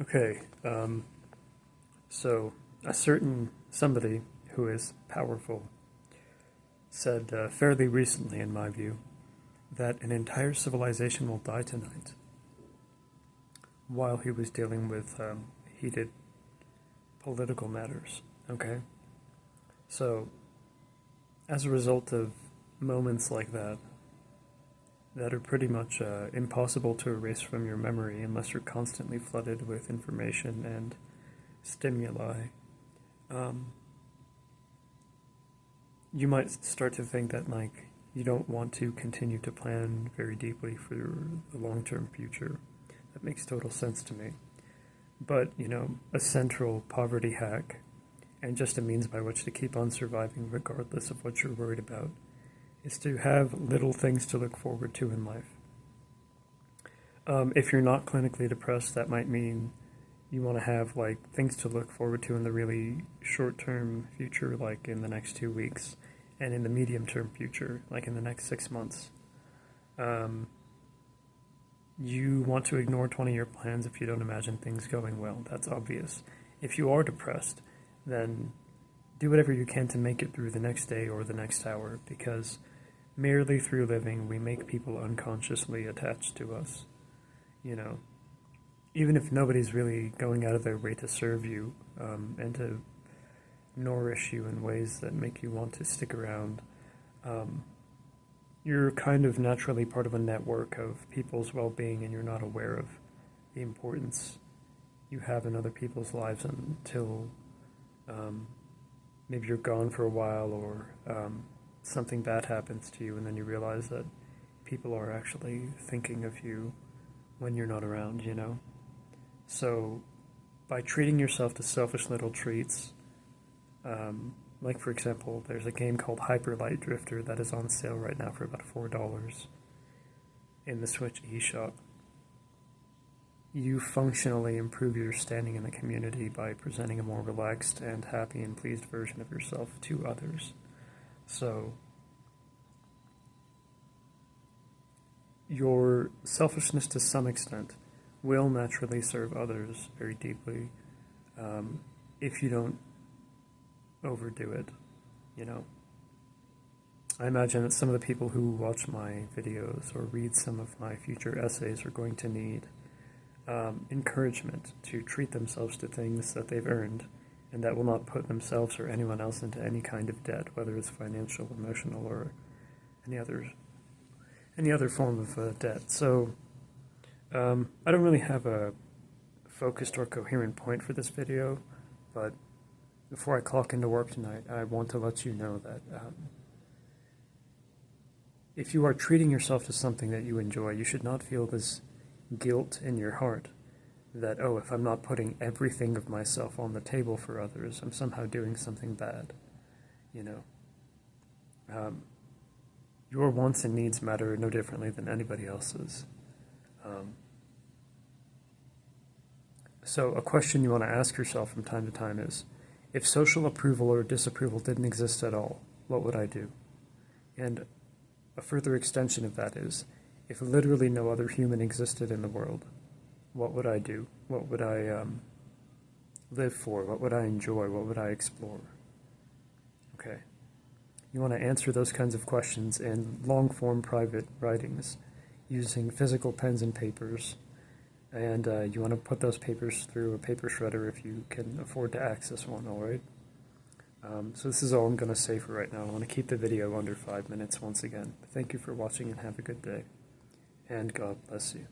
Okay, so a certain somebody who is powerful said fairly recently, in my view, that an entire civilization will die tonight while he was dealing with heated political matters. Okay? So, as a result of moments like that are pretty much impossible to erase from your memory unless you're constantly flooded with information and stimuli, you might start to think that, like, you don't want to continue to plan very deeply for the long-term future. That makes total sense to me. But, a central poverty hack and just a means by which to keep on surviving regardless of what you're worried about is to have little things to look forward to in life. If you're not clinically depressed, that might mean you want to have like things to look forward to in the really short-term future, like in the next 2 weeks, and in the medium-term future, like in the next 6 months. You want to ignore 20-year plans if you don't imagine things going well. That's obvious. If you are depressed, then do whatever you can to make it through the next day or the next hour, because merely through living, we make people unconsciously attached to us. Even if nobody's really going out of their way to serve you and to nourish you in ways that make you want to stick around, you're kind of naturally part of a network of people's well-being, and you're not aware of the importance you have in other people's lives until maybe you're gone for a while, or something bad happens to you, and then you realize that people are actually thinking of you when you're not around, So, by treating yourself to selfish little treats, like for example, there's a game called Hyper Light Drifter that is on sale right now for about $4 in the Switch eShop. You functionally improve your standing in the community by presenting a more relaxed and happy and pleased version of yourself to others. So, your selfishness to some extent will naturally serve others very deeply if you don't overdo it, I imagine that some of the people who watch my videos or read some of my future essays are going to need encouragement to treat themselves to things that they've earned and that will not put themselves or anyone else into any kind of debt, whether it's financial, emotional, or any other form of debt. So I don't really have a focused or coherent point for this video, but before I clock into work tonight, I want to let you know that if you are treating yourself to something that you enjoy, you should not feel this guilt in your heart that, oh, if I'm not putting everything of myself on the table for others, I'm somehow doing something bad, Your wants and needs matter no differently than anybody else's. So a question you want to ask yourself from time to time is, if social approval or disapproval didn't exist at all, what would I do? And a further extension of that is, if literally no other human existed in the world, what would I do? What would I live for? What would I enjoy? What would I explore? Okay. You want to answer those kinds of questions in long-form private writings using physical pens and papers, and you want to put those papers through a paper shredder if you can afford to access one, alright? So this is all I'm going to say for right now. I want to keep the video under 5 minutes once again. Thank you for watching and have a good day. And God bless you.